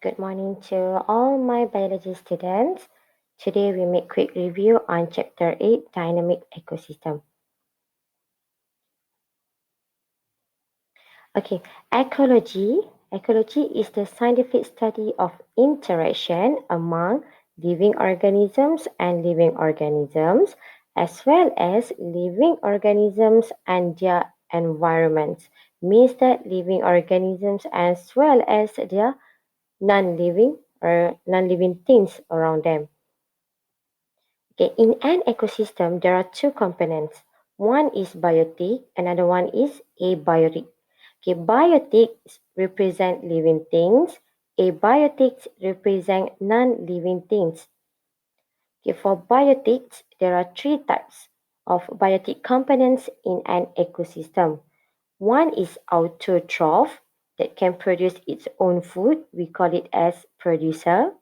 Good morning to all my biology students. Today we make quick review on chapter 8, dynamic ecosystem. Okay, ecology. Ecology is the scientific study of interaction among living organisms and living organisms, as well as living organisms and their environments. Means that living organisms as well as their non-living or non-living things around them. Okay, in an ecosystem, there are two components. One is biotic, another one is abiotic. Okay, biotics represent living things, abiotics represent non-living things. Okay, for biotics, there are three types of biotic components in an ecosystem. One is autotroph that can produce its own food. We call it as producer.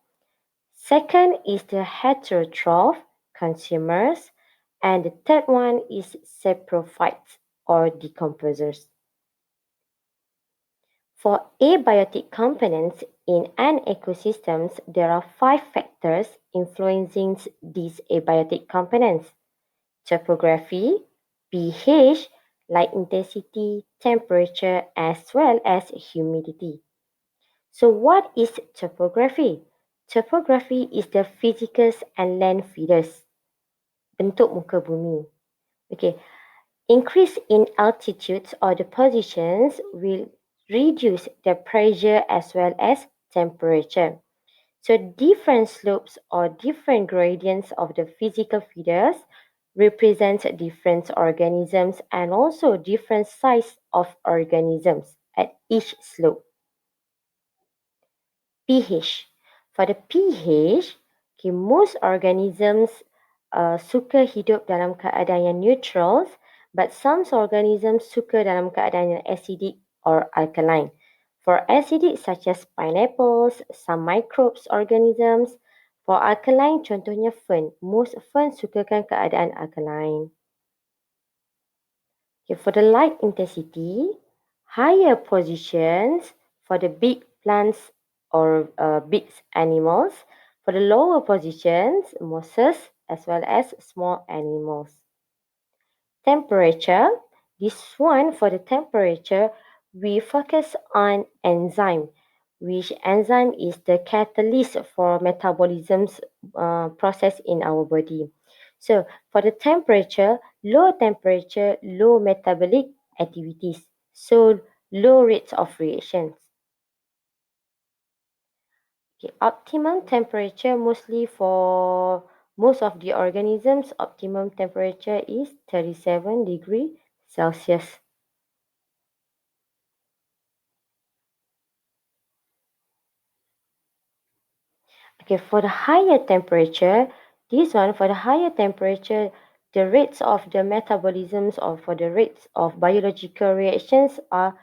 Second is the heterotroph, consumers. And the third one is saprophytes or decomposers. For abiotic components in an ecosystem, there are 5 factors influencing these abiotic components. Topography, pH, light intensity, temperature, as well as humidity. So what is topography? Topography is the physicals and land features, bentuk muka bumi. Okay, increase in altitudes or the positions will reduce the pressure as well as temperature. So different slopes or different gradients of the physical features represent different organisms and also different size of organisms at each slope. pH. For the pH, okay, most organisms suka hidup dalam keadaan yang neutral, but some organisms suka dalam keadaan yang acidic or alkaline. For acidic, such as pineapples, some microbes organisms. For alkaline, contohnya fern. Most fern sukakan keadaan alkaline. Okay, for the light intensity, higher positions for the big plants or big animals. For the lower positions, mosses as well as small animals. Temperature. This one for the temperature, we focus on enzyme, which enzyme is the catalyst for metabolism's process in our body. So for the temperature, low temperature, low metabolic activities. So low rates of reactions. Okay, optimum temperature mostly for most of the organisms, optimum temperature is 37 degrees Celsius. Okay, for the higher temperature, this one for the higher temperature, the rates of the metabolisms or for the rates of biological reactions are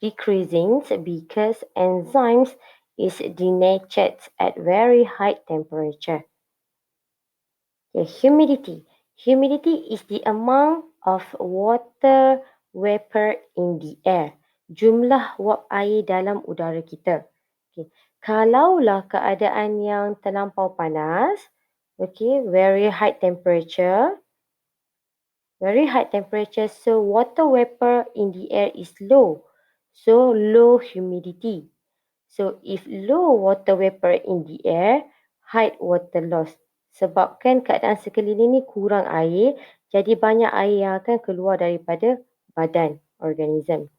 decreasing because enzymes is denatured at very high temperature. Okay, humidity. Humidity is the amount of water vapor in the air. Jumlah wap air dalam udara kita. Okay. Kalaulah keadaan yang terlampau panas, okay, very high temperature, so water vapor in the air is low. So low humidity. So if low water vapor in the air, high water loss. Sebabkan keadaan sekeliling ni kurang air, jadi banyak air yang akan keluar daripada badan organism.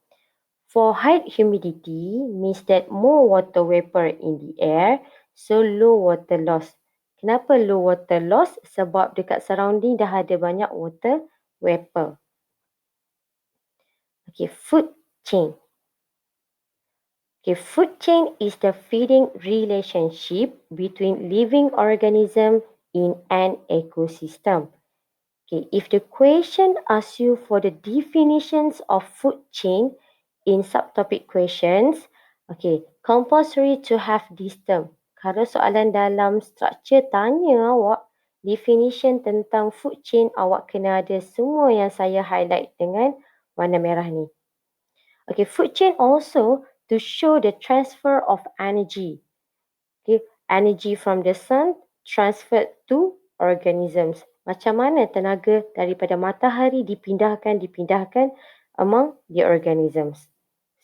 For high humidity means that more water vapor in the air, so low water loss. Kenapa low water loss? Sebab dekat surrounding dah ada banyak water vapor. Okay, food chain. Okay, food chain is the feeding relationship between living organism in an ecosystem. Okay, if the question asks you for the definitions of food chain in subtopic questions, okay, compulsory to have this term. Kalau soalan dalam structure tanya awak definition tentang food chain, awak kena ada semua yang saya highlight dengan warna merah ni. Okay, food chain also to show the transfer of energy. Okay, energy from the sun transferred to organisms. Macam mana tenaga daripada matahari dipindahkan among the organisms.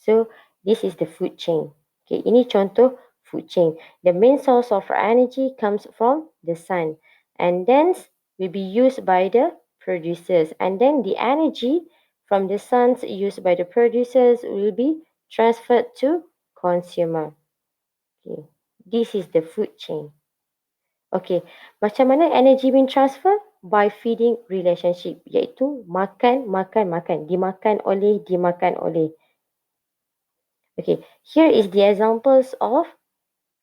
So, this is the food chain. Okay, ini contoh food chain. The main source of energy comes from the sun and then will be used by the producers. And then the energy from the sun used by the producers will be transferred to consumer. Okay. This is the food chain. Okay, macam mana energy being transfer? By feeding relationship, iaitu makan. Dimakan oleh. Okay, here is the examples of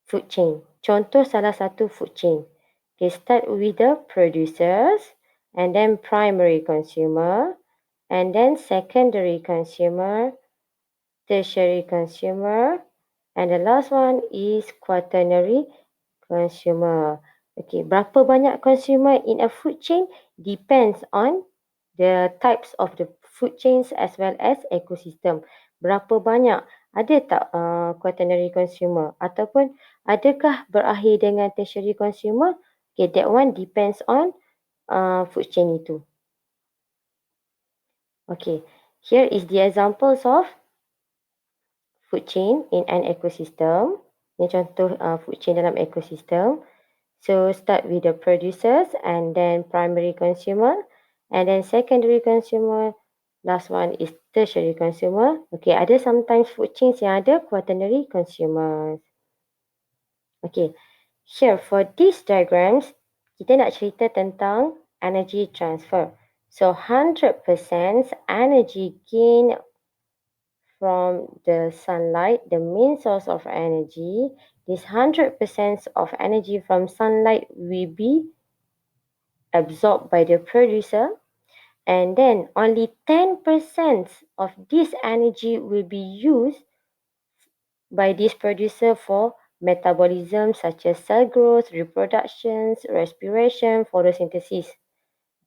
food chain. Contoh salah satu food chain. Okay, start with the producers, and then primary consumer, and then secondary consumer, tertiary consumer, and the last one is quaternary consumer. Okay, berapa banyak consumer in a food chain depends on the types of the food chains as well as ecosystem. Berapa banyak? Ada tak quaternary consumer? Ataupun adakah berakhir dengan tertiary consumer? Okay, that one depends on food chain itu. Okay, here is the examples of food chain in an ecosystem. Ini contoh food chain dalam ecosystem. So start with the producers and then primary consumer and then secondary consumer. Last one is tertiary consumer. Okay, ada sometimes food chains yang ada quaternary consumers. Okay, here for these diagrams, kita nak cerita tentang energy transfer. So 100% energy gain from the sunlight, the main source of energy. This 100% of energy from sunlight will be absorbed by the producer, and then only 10% of this energy will be used by this producer for metabolism such as cell growth, reproductions, respiration, photosynthesis.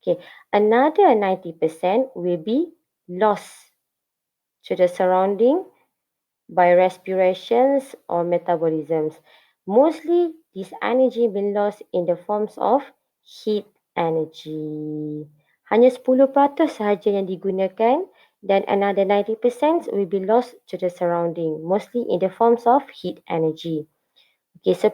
Okay, another 90% will be lost to the surrounding by respirations or metabolisms. Mostly, this energy will lost in the forms of heat energy. Hanya 10% sahaja yang digunakan dan another 90% will be lost to the surrounding, mostly in the forms of heat energy. Okay, 10%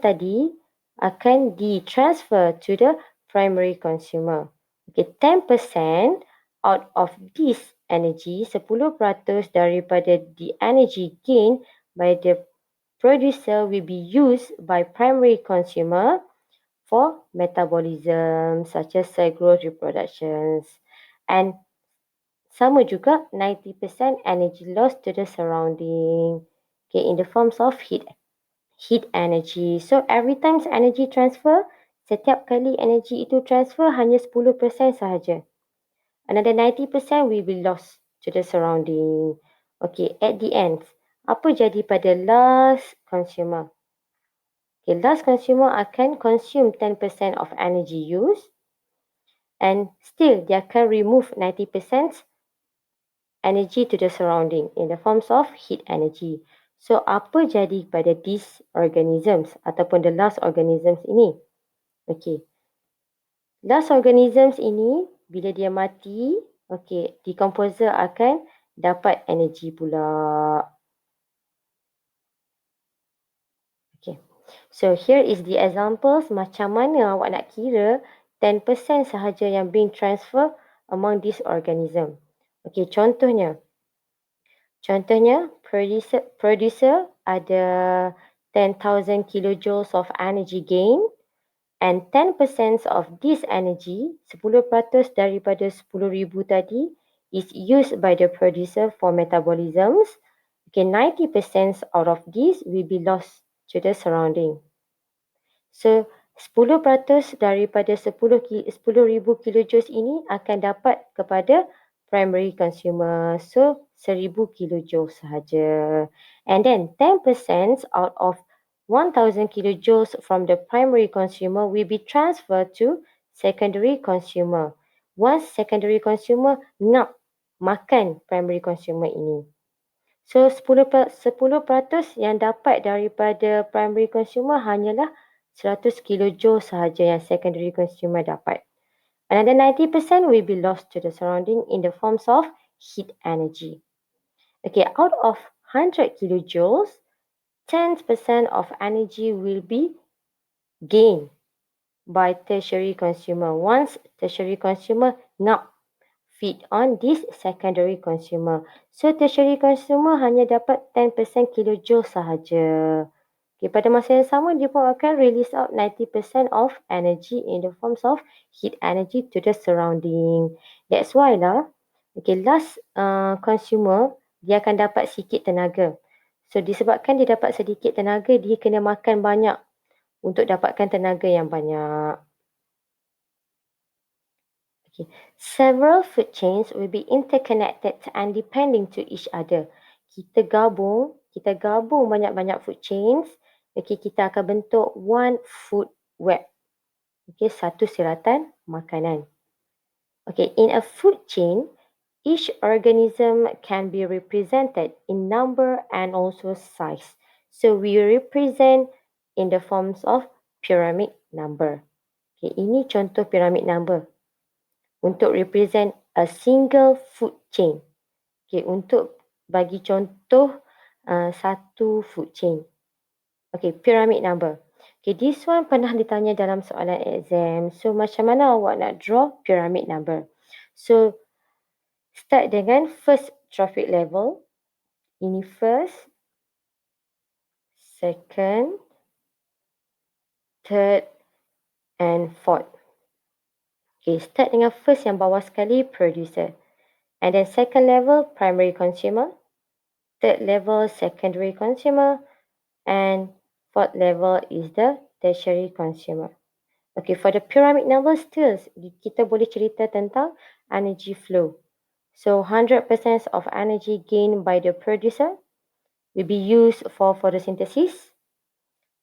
tadi akan ditransfer to the primary consumer. Okay, 10% out of this energy, 10% daripada the energy gained by the producer will be used by primary consumer for metabolism such as cell growth, reproductions, and sama juga 90% energy lost to the surrounding, okay, in the forms of heat energy. So every time energy transfer, setiap kali energy itu transfer hanya 10% sahaja. Another 90% will be lost to the surrounding. Okay, at the end, apa jadi pada last consumer? Okay, last consumer akan consume 10% of energy used and still dia akan remove 90% energy to the surrounding in the forms of heat energy. So, apa jadi pada these organisms ataupun the last organisms ini? Okay. Last organisms ini, bila dia mati, okay, decomposer akan dapat energy pula. Okay. So, here is the examples macam mana awak nak kira 10% sahaja yang being transfer among this organism. Okay, contohnya, producer ada 10,000 kilojoules of energy gain and 10% of this energy, 10% daripada 10,000 tadi is used by the producer for metabolisms. Okay, 90% out of this will be lost to the surrounding. So, 10% daripada 10,000 kilojoules ini akan dapat kepada primary consumer. So, 1,000 kilojoules sahaja. And then 10% out of 1,000 kilojoules from the primary consumer will be transferred to secondary consumer. Once secondary consumer nak makan primary consumer ini. So 10% yang dapat daripada primary consumer hanyalah 100 kilojoule sahaja yang secondary consumer dapat. Another 90% will be lost to the surrounding in the forms of heat energy. Okay, out of 100 kilojoules, 10% of energy will be gained by tertiary consumer once tertiary consumer ngap feed on this secondary consumer. So tertiary consumer hanya dapat 10% kilojoule sahaja. Okay, pada masa yang sama, dia pun akan release out 90% of energy in the forms of heat energy to the surrounding. That's why lah, okay, last consumer, dia akan dapat sikit tenaga. So disebabkan dia dapat sedikit tenaga, dia kena makan banyak untuk dapatkan tenaga yang banyak. Okay. Several food chains will be interconnected and depending to each other. Kita gabung banyak-banyak food chains. Okay, kita akan bentuk one food web. Okay, satu siratan makanan. Okay, in a food chain, each organism can be represented in number and also size. So we represent in the forms of pyramid number. Okay, ini contoh pyramid number untuk represent a single food chain. Okay, untuk bagi contoh satu food chain. Okay, pyramid number. Okay, this one pernah ditanya dalam soalan exam. So, macam mana awak nak draw pyramid number? So, start dengan first trophic level. Ini first, second, third, and fourth. Okay, start dengan first yang bawah sekali, producer. And then second level, primary consumer. Third level, secondary consumer. And fourth level is the tertiary consumer. Okay, for the pyramid number still, kita boleh cerita tentang energy flow. So, 100% of energy gained by the producer will be used for photosynthesis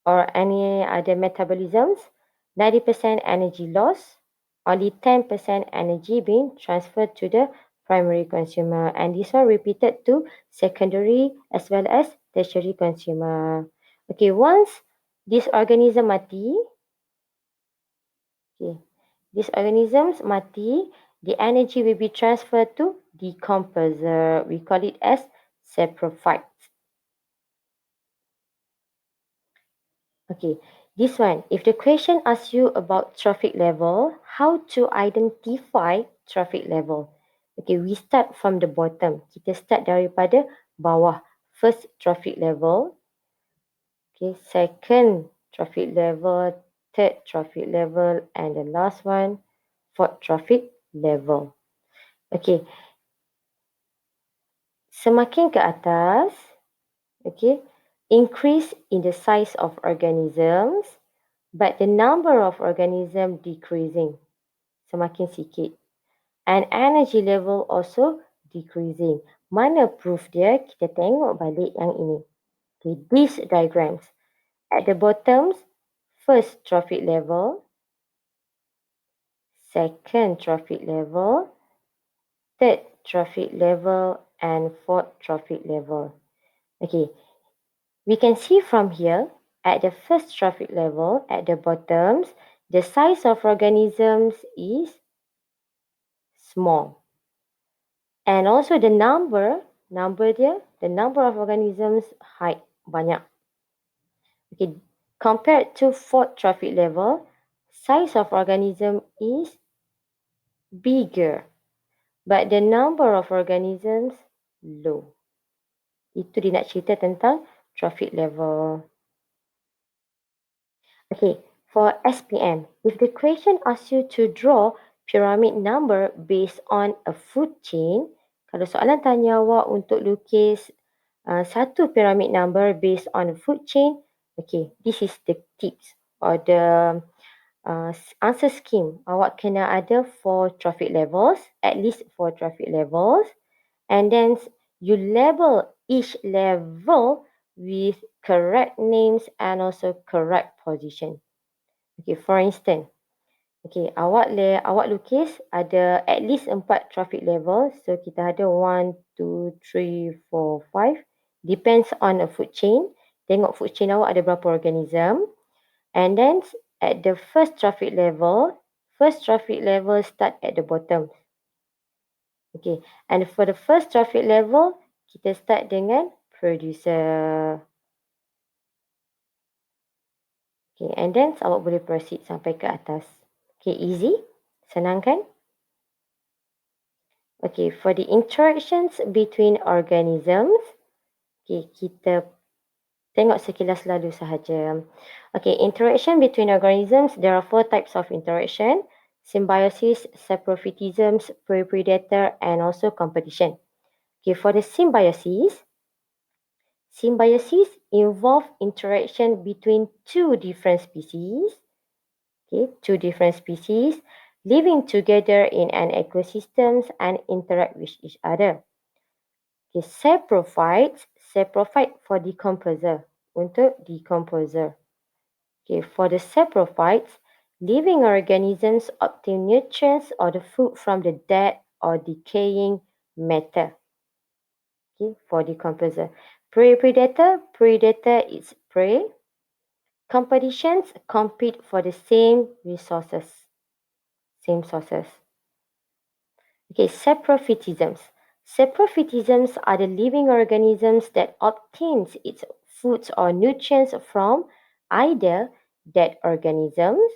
or any other metabolisms. 90% energy loss, only 10% energy being transferred to the primary consumer. And this one repeated to secondary as well as tertiary consumer. Okay, once this organism mati, these organisms mati, the energy will be transferred to decomposer. We call it as saprophytes. Okay, this one. If the question asks you about trophic level, how to identify trophic level? Okay, we start from the bottom. Kita start daripada bawah. First trophic level. Okay, second trophic level, third trophic level, and the last one, fourth trophic level. Okay, semakin ke atas, okay, increase in the size of organisms, but the number of organisms decreasing, semakin sikit. And energy level also decreasing. Mana proof dia? Kita tengok balik yang ini. Okay, these diagrams. At the bottom, first trophic level, second trophic level, third trophic level, and fourth trophic level. Okay, we can see from here, at the first trophic level, at the bottoms, the size of organisms is small. And also the number dia, the number of organisms high, banyak. Okay, compared to fourth trophic level, size of organism is bigger, but the number of organisms low. Itu dia nak cerita tentang trophic level. Okay, for SPM, if the question asks you to draw pyramid number based on a food chain, kalau soalan tanya awak untuk lukis satu pyramid number based on a food chain, okay, this is the tips or the answer scheme. Awak kena ada 4 trophic levels, at least 4 trophic levels, and then you label each level with correct names and also correct position. Okay, for instance, okay, awak lukis ada at least 4 trophic level. So kita ada 1, 2, 3, 4, 5. Depends on a food chain. Tengok food chain awak ada berapa organism. And then at the first trophic level start at the bottom. Okay, and for the first trophic level, kita start dengan producer. Okay, and then awak boleh proceed sampai ke atas. Okay, easy? Senang kan? Okay, for the interactions between organisms, okay, kita tengok sekilas lalu sahaja. Okay, interaction between organisms, there are 4 types of interaction. Symbiosis, saprophytism, prey-predator, and also competition. Okay, for the symbiosis involve interaction between 2 different species. Okay, 2 different species living together in an ecosystem and interact with each other. Okay, saprophyte for decomposer, untuk decomposer. Okay, for the saprophytes, living organisms obtain nutrients or the food from the dead or decaying matter. Okay, for decomposer. Prey-predator is prey. Competitions compete for the same resources. Same sources. Okay, saprophytisms. Saprophytisms are the living organisms that obtains its foods or nutrients from either dead organisms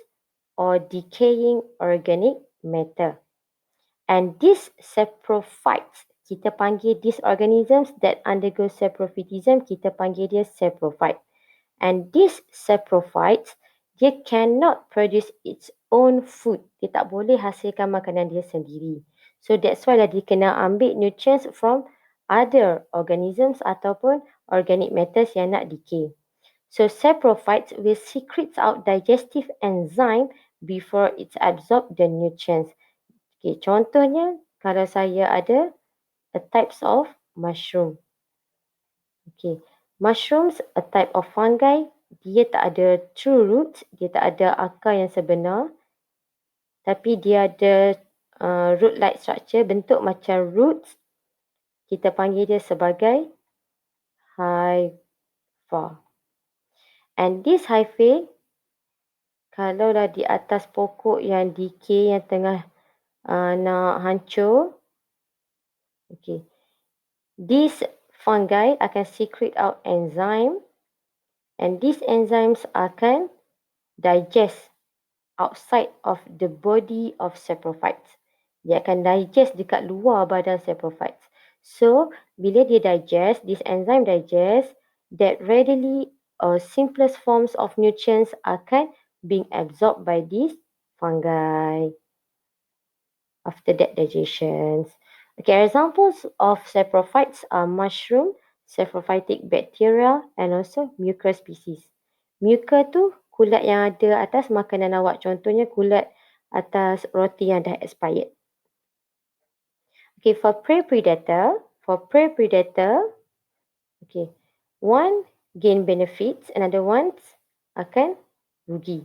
or decaying organic matter. And these saprophytes, kita panggil these organisms that undergo saprophytism, kita panggil dia saprophyte. And these saprophytes, dia cannot produce its own food. Dia tak boleh hasilkan makanan dia sendiri. So that's why dia kena ambil nutrients from other organisms ataupun organic matters yang nak decay. So saprophytes will secrete out digestive enzyme before it's absorb the nutrients. Okay, contohnya kalau saya ada a types of mushroom. Okay, mushrooms a type of fungi. Dia tak ada true roots, dia tak ada akar yang sebenar. Tapi dia ada root-like structure, bentuk macam roots. Kita panggil dia sebagai hypha. And this hyphae, kalaulah di atas pokok yang decay, yang tengah nak hancur, okay, these fungi akan secrete out enzyme, and these enzymes akan digest outside of the body of saprophytes. Dia akan digest dekat luar badan saprophytes. So, bila dia digest, this enzyme digest, that readily or simplest forms of nutrients akan being absorbed by these fungi after that digestion. Okay, examples of saprophytes are mushroom, saprophytic bacteria, and also mucor species. Mucor tu kulat yang ada atas makanan awak. Contohnya kulat atas roti yang dah expired. Okay, for prey-predator, okay, one gain benefits, another one akan rugi.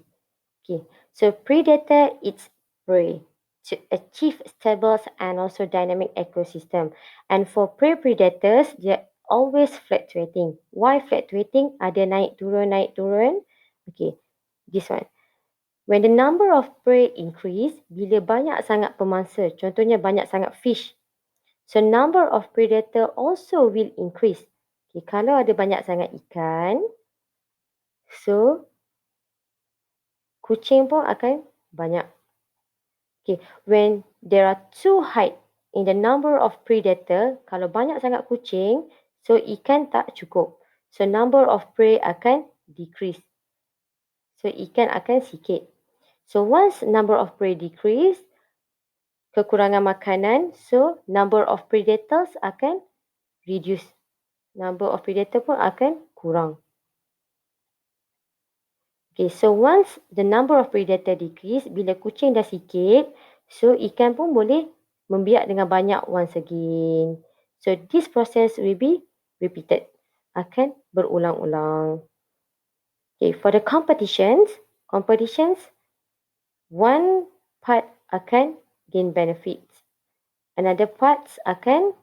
Okay, so predator eats prey to achieve stable and also dynamic ecosystem. And for prey predators, they're always fluctuating. Why fluctuating? Ada naik turun. Okay, this one. When the number of prey increase, bila banyak sangat pemangsa, contohnya banyak sangat fish, so number of predator also will increase. Okay, kalau ada banyak sangat ikan, so kucing pun akan banyak. Okay, when there are too high in the number of predator, kalau banyak sangat kucing, so ikan tak cukup. So number of prey akan decrease. So ikan akan sikit. So once number of prey decrease, kekurangan makanan, so number of predators akan reduce. Number of predator pun akan kurang. Okay, so once the number of predator decrease, bila kucing dah sikit, so ikan pun boleh membiak dengan banyak once again. So this process will be repeated. Akan berulang-ulang. Okay, for the competitions, one part akan gain benefits. Another parts akan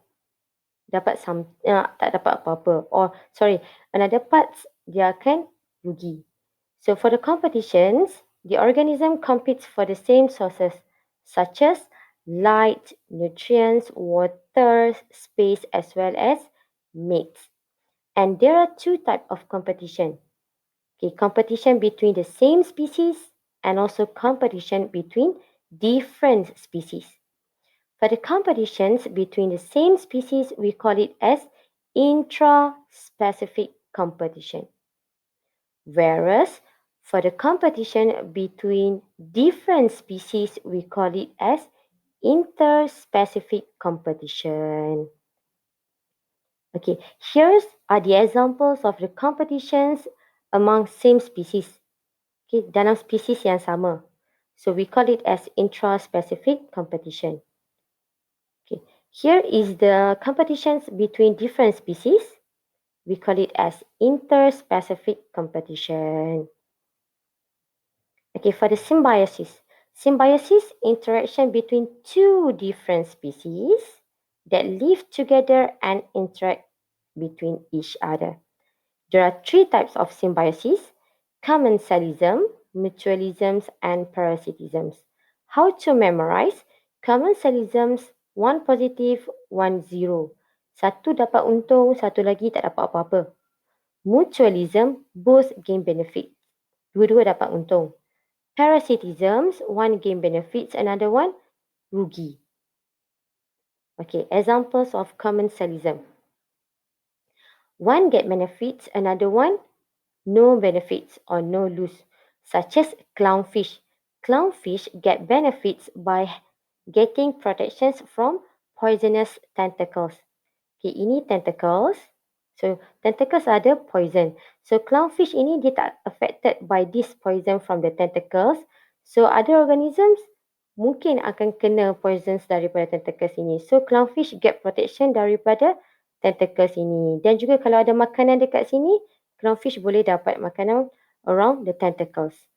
dapat tak dapat apa-apa. Or sorry, another parts dia akan rugi. So for the competitions, the organism competes for the same sources such as light, nutrients, water, space as well as mates. And there are two types of competition. Okay, competition between the same species and also competition between different species. For the competitions between the same species, we call it as intra-specific competition. Whereas for the competition between different species, we call it as interspecific competition. Okay, here are the examples of the competitions among same species. Okay, dalam spesies yang sama. So we call it as intraspecific competition. Okay, here is the competitions between different species. We call it as interspecific competition. Okay, for the symbiosis. Symbiosis, interaction between two different species that live together and interact between each other. There are three types of symbiosis: commensalism, mutualisms, and parasitisms. How to memorize? Commensalisms, one positive, one zero. Satu dapat untung, satu lagi tak dapat apa-apa. Mutualism, both gain benefit. Dua-dua dapat untung. Parasitisms, one gain benefits, another one rugi. Okay, examples of commensalism. One get benefits, another one no benefits or no lose, such as clownfish. Clownfish get benefits by getting protections from poisonous tentacles. Okay, ini tentacles. So, tentacles ada poison. So, clownfish ini dia tak affected by this poison from the tentacles. So, other organisms mungkin akan kena poisons daripada tentacles ini. So, clownfish get protection daripada tentacles ini. Dan juga kalau ada makanan dekat sini, clownfish boleh dapat makanan around the tentacles.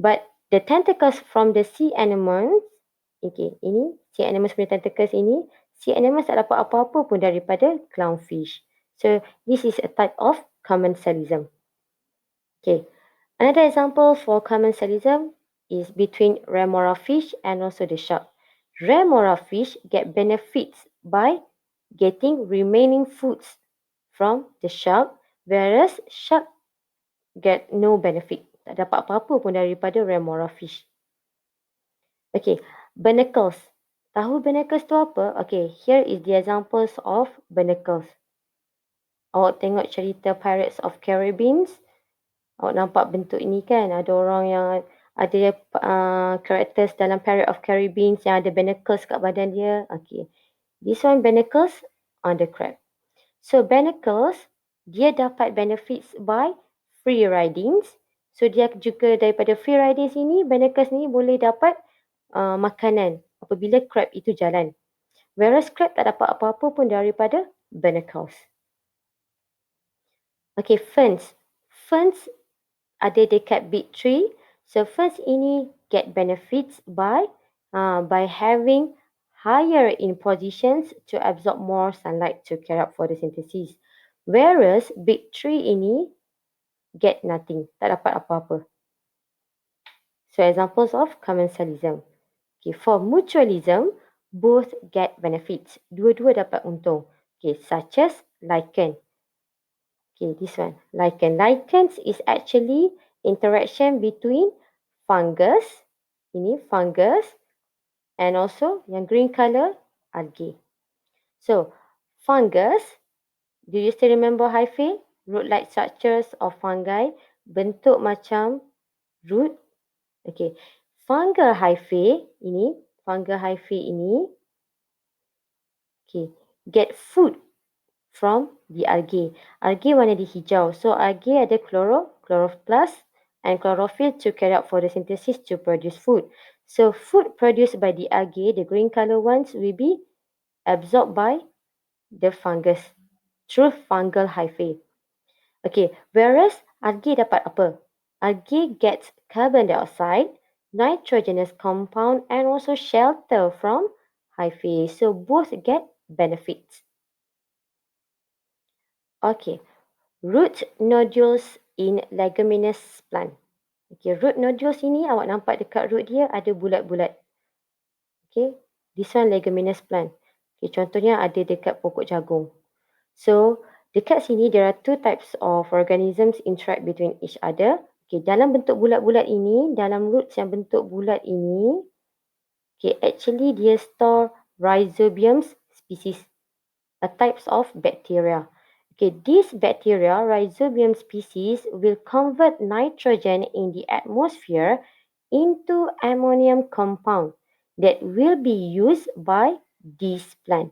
But the tentacles from the sea animals, okay, ini sea animals punya tentacles ini, sea animals tak dapat apa-apa pun daripada clownfish. So, this is a type of commensalism. Okay, another example for commensalism is between remora fish and also the shark. Remora fish get benefits by getting remaining foods from the shark, whereas shark get no benefit. Tak dapat apa-apa pun daripada remora fish. Okay, barnacles. Tahu barnacles tu apa? Okay, here is the examples of barnacles. Awak tengok cerita Pirates of Caribbean, awak nampak bentuk ini kan? Ada orang yang ada characters dalam Pirates of Caribbean yang ada barnacles kat badan dia. Okay, this one barnacles on the crab. So barnacles, dia dapat benefits by free ridings. So dia juga daripada free ridings ini, barnacles ni boleh dapat makanan apabila crab itu jalan. Whereas crab tak dapat apa-apa pun daripada barnacles. Okay, ferns. Ferns ada dekat big tree. So ferns ini get benefits by having higher in positions to absorb more sunlight to carry out photosynthesis. Whereas big tree ini get nothing, tak dapat apa-apa. So examples of commensalism. Okay, for mutualism, both get benefits. Dua-dua dapat untung. Okay, such as lichen. Okay, this one. Lichen. Lichens is actually interaction between fungus. Ini fungus. And also yang green color, algae. So, fungus. Do you still remember hyphae? Root-like structures of fungi. Bentuk macam root. Okay. Fungal hyphae ini. Fungal hyphae ini. Okay. Get food from the algae. Algae warna di hijau. So algae ada chloroplast and chlorophyll to carry out photosynthesis to produce food. So food produced by the algae, the green color ones, will be absorbed by the fungus through fungal hyphae. Okay, whereas algae dapat apa? Algae gets carbon dioxide, nitrogenous compound and also shelter from hyphae. So both get benefits. Okay, root nodules in leguminous plant. Okay, root nodules ini awak nampak dekat root dia ada bulat-bulat. Okay, this one leguminous plant. Okay, contohnya ada dekat pokok jagung. So, dekat sini there are two types of organisms interact between each other. Okay, dalam bentuk bulat-bulat ini, dalam roots yang bentuk bulat ini, okay, actually dia store rhizobiums species, a types of bacteria. Okay, this bacteria, rhizobium species, will convert nitrogen in the atmosphere into ammonium compound that will be used by this plant.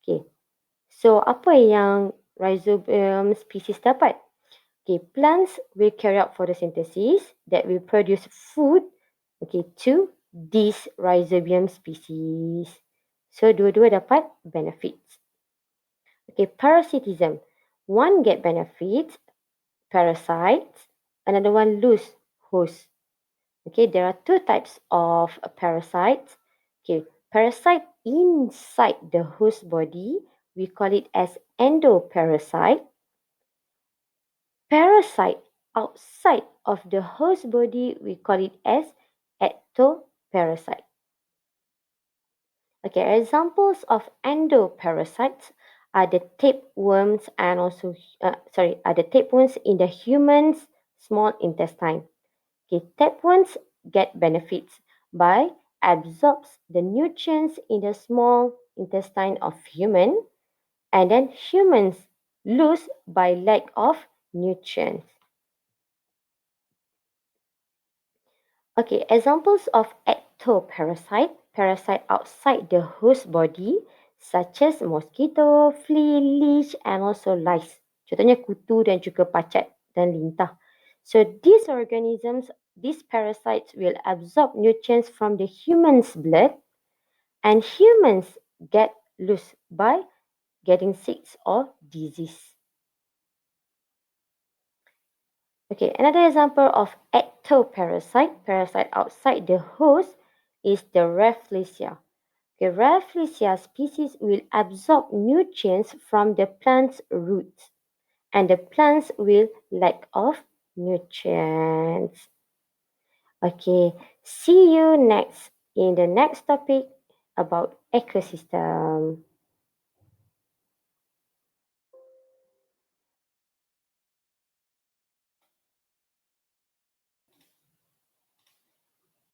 Okay, so apa yang rhizobium species dapat? Okay, plants will carry out photosynthesis that will produce food, okay, to this rhizobium species. So dua-dua dapat benefits. Okay, parasitism. One get benefits, parasites, another one lose host. Okay, there are two types of parasites. Okay, parasite inside the host body, we call it as endoparasite. Parasite outside of the host body, we call it as ectoparasite. Okay, examples of endoparasites are the tapeworms and also, are the tapeworms in the human's small intestine. Okay, tapeworms get benefits by absorbs the nutrients in the small intestine of human, and then humans lose by lack of nutrients. Okay, examples of ectoparasite, parasite outside the host body, such as mosquito, flea, leech, and also lice. Contohnya kutu dan juga pacat dan lintah. So these organisms, these parasites will absorb nutrients from the human's blood, and humans get loose by getting sick or disease. Okay, another example of ectoparasite, parasite outside the host, is the Rafflesia. Okay, Rafflesia species will absorb nutrients from the plant's roots, and the plants will lack of nutrients. Okay, see you next in the next topic about ecosystem.